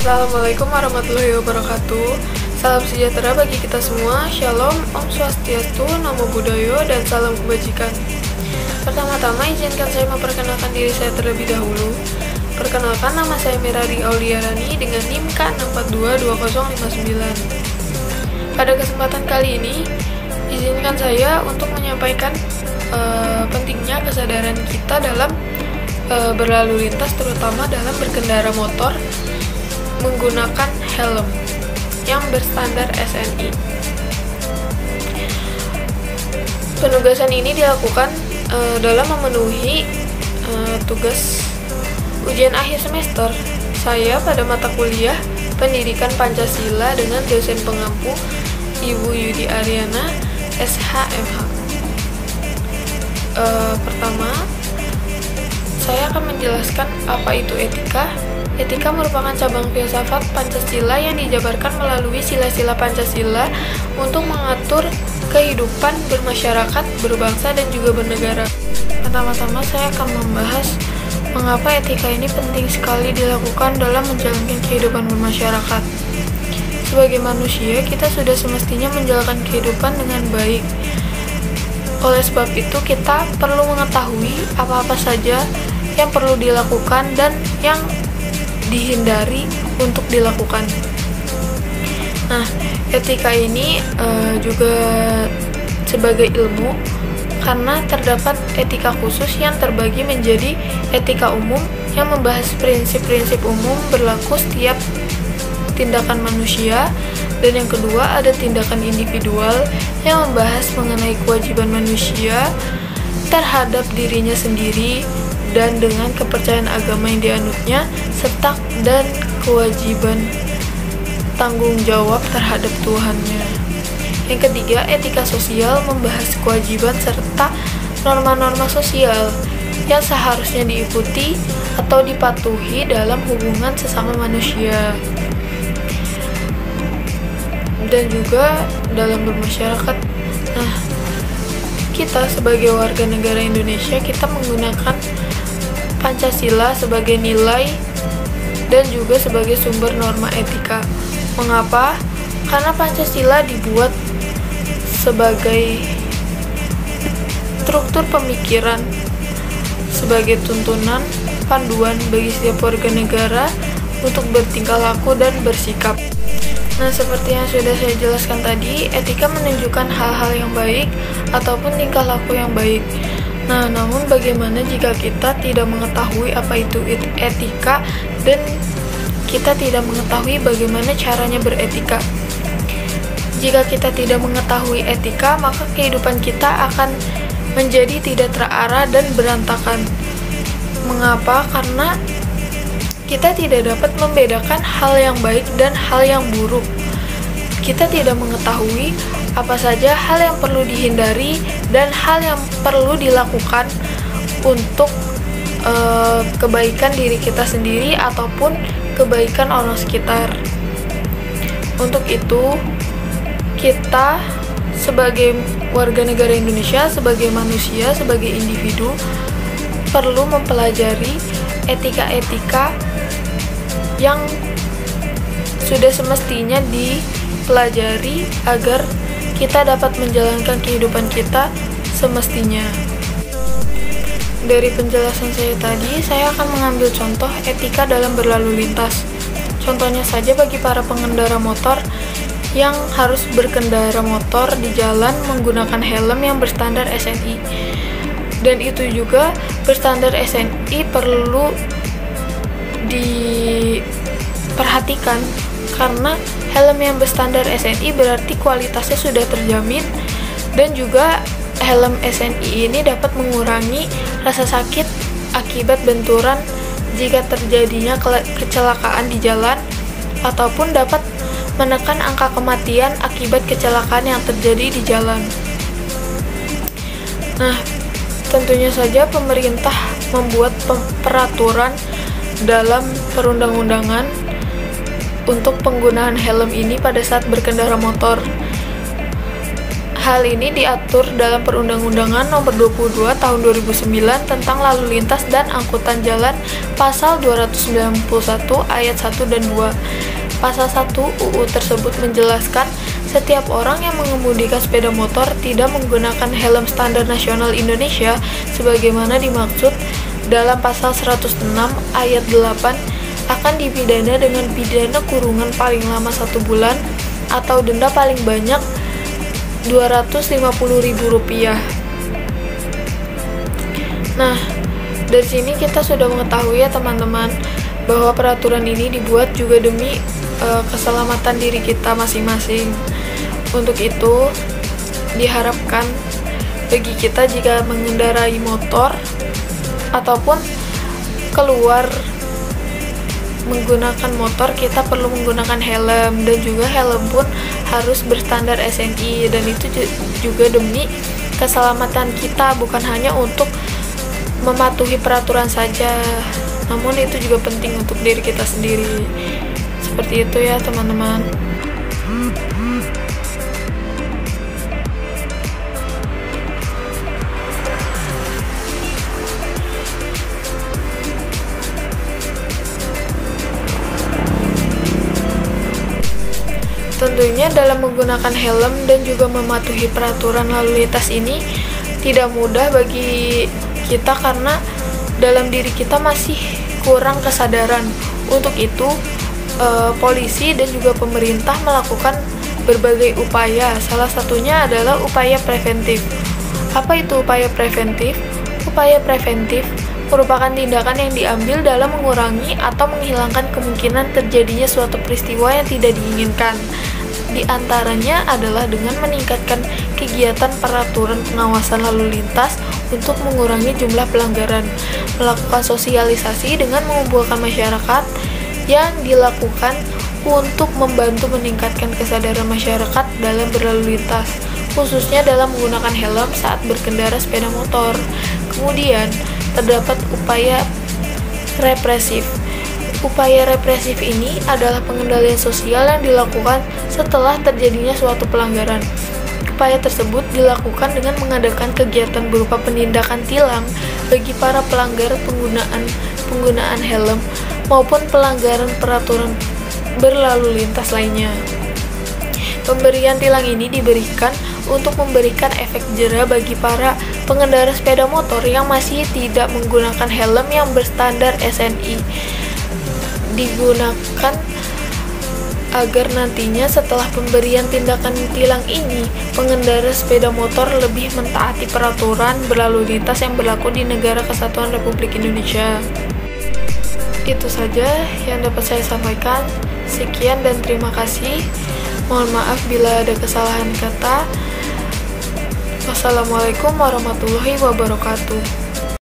Assalamualaikum warahmatullahi wabarakatuh. Salam sejahtera bagi kita semua. Shalom, Om Swastiastu, Namo Buddhaya, dan salam kebajikan. Pertama-tama izinkan saya memperkenalkan diri saya terlebih dahulu. Perkenalkan, nama saya Mirari Auliarani dengan NIM K6422059. Pada kesempatan kali ini, izinkan saya untuk menyampaikan pentingnya kesadaran kita dalam berlalu lintas, terutama dalam berkendara motor menggunakan helm yang berstandar SNI. Penugasan ini dilakukan dalam memenuhi tugas ujian akhir semester saya pada mata kuliah Pendidikan Pancasila dengan dosen pengampu Ibu Yudi Ariana, SHMH. Pertama, saya akan menjelaskan apa itu etika. Etika merupakan cabang filsafat Pancasila yang dijabarkan melalui sila-sila Pancasila untuk mengatur kehidupan bermasyarakat, berbangsa, dan juga bernegara. Pertama-tama saya akan membahas mengapa etika ini penting sekali dilakukan dalam menjalankan kehidupan bermasyarakat. Sebagai manusia, kita sudah semestinya menjalankan kehidupan dengan baik. Oleh sebab itu, kita perlu mengetahui apa-apa saja yang perlu dilakukan dan yang dihindari untuk dilakukan. Nah, etika ini juga sebagai ilmu karena terdapat etika khusus yang terbagi menjadi etika umum yang membahas prinsip-prinsip umum berlaku setiap tindakan manusia, dan yang kedua ada tindakan individual yang membahas mengenai kewajiban manusia terhadap dirinya sendiri dan dengan kepercayaan agama yang dianutnya, serta dan kewajiban tanggung jawab terhadap Tuhannya. Yang ketiga, etika sosial membahas kewajiban serta norma-norma sosial yang seharusnya diikuti atau dipatuhi dalam hubungan sesama manusia dan juga dalam bermasyarakat. Nah, kita sebagai warga negara Indonesia, kita menggunakan Pancasila sebagai nilai dan juga sebagai sumber norma etika. Mengapa? Karena Pancasila dibuat sebagai struktur pemikiran, sebagai tuntunan panduan bagi setiap warga negara untuk bertingkah laku dan bersikap. Nah, seperti yang sudah saya jelaskan tadi, etika menunjukkan hal-hal yang baik ataupun tingkah laku yang baik. Nah, namun bagaimana jika kita tidak mengetahui apa itu etika dan kita tidak mengetahui bagaimana caranya beretika? Jika kita tidak mengetahui etika, maka kehidupan kita akan menjadi tidak terarah dan berantakan. Mengapa? Karena kita tidak dapat membedakan hal yang baik dan hal yang buruk. Kita tidak mengetahui apa saja hal yang perlu dihindari dan hal yang perlu dilakukan untuk kebaikan diri kita sendiri ataupun kebaikan orang sekitar. Untuk itu, kita sebagai warga negara Indonesia, sebagai manusia, sebagai individu, perlu mempelajari etika-etika yang sudah semestinya dipelajari agar kita dapat menjalankan kehidupan kita semestinya. Dari penjelasan saya tadi, saya akan mengambil contoh etika dalam berlalu lintas. Contohnya saja bagi para pengendara motor yang harus berkendara motor di jalan menggunakan helm yang berstandar SNI. Dan itu juga berstandar SNI perlu diperhatikan karena helm yang berstandar SNI berarti kualitasnya sudah terjamin, dan juga helm SNI ini dapat mengurangi rasa sakit akibat benturan jika terjadinya kecelakaan di jalan, ataupun dapat menekan angka kematian akibat kecelakaan yang terjadi di jalan. Nah, tentunya saja pemerintah membuat peraturan dalam perundang-undangan untuk penggunaan helm ini pada saat berkendara motor. Hal ini diatur dalam Perundang-undangan Nomor 22 Tahun 2009 tentang Lalu Lintas dan Angkutan Jalan Pasal 291 Ayat 1 dan 2. Pasal 1 UU tersebut menjelaskan setiap orang yang mengemudikan sepeda motor tidak menggunakan helm standar nasional Indonesia sebagaimana dimaksud dalam pasal 106 ayat 8 akan dipidana dengan pidana kurungan paling lama 1 bulan atau denda paling banyak Rp250.000. Nah, dari sini kita sudah mengetahui ya teman-teman bahwa peraturan ini dibuat juga demi keselamatan diri kita masing-masing. Untuk itu, diharapkan bagi kita jika mengendarai motor ataupun keluar menggunakan motor, kita perlu menggunakan helm, dan juga helm pun harus berstandar SNI, dan itu juga demi keselamatan kita, bukan hanya untuk mematuhi peraturan saja, namun itu juga penting untuk diri kita sendiri. Seperti itu ya teman-teman. Tentunya dalam menggunakan helm dan juga mematuhi peraturan lalu lintas ini tidak mudah bagi kita karena dalam diri kita masih kurang kesadaran. Untuk itu, polisi dan juga pemerintah melakukan berbagai upaya. Salah satunya adalah upaya preventif. Apa itu upaya preventif? Upaya preventif merupakan tindakan yang diambil dalam mengurangi atau menghilangkan kemungkinan terjadinya suatu peristiwa yang tidak diinginkan. Di antaranya adalah dengan meningkatkan kegiatan peraturan pengawasan lalu lintas untuk mengurangi jumlah pelanggaran, melakukan sosialisasi dengan mengumpulkan masyarakat yang dilakukan untuk membantu meningkatkan kesadaran masyarakat dalam berlalu lintas, khususnya dalam menggunakan helm saat berkendara sepeda motor. Kemudian, terdapat upaya represif. Upaya represif ini adalah pengendalian sosial yang dilakukan setelah terjadinya suatu pelanggaran. Upaya tersebut dilakukan dengan mengadakan kegiatan berupa penindakan tilang bagi para pelanggar penggunaan helm maupun pelanggaran peraturan berlalu lintas lainnya. Pemberian tilang ini diberikan untuk memberikan efek jera bagi para pengendara sepeda motor yang masih tidak menggunakan helm yang berstandar SNI. Digunakan agar nantinya setelah pemberian tindakan tilang ini, pengendara sepeda motor lebih mentaati peraturan berlalu lintas yang berlaku di Negara Kesatuan Republik Indonesia. Itu saja yang dapat saya sampaikan. Sekian dan terima kasih. Mohon maaf bila ada kesalahan kata. Wassalamualaikum warahmatullahi wabarakatuh.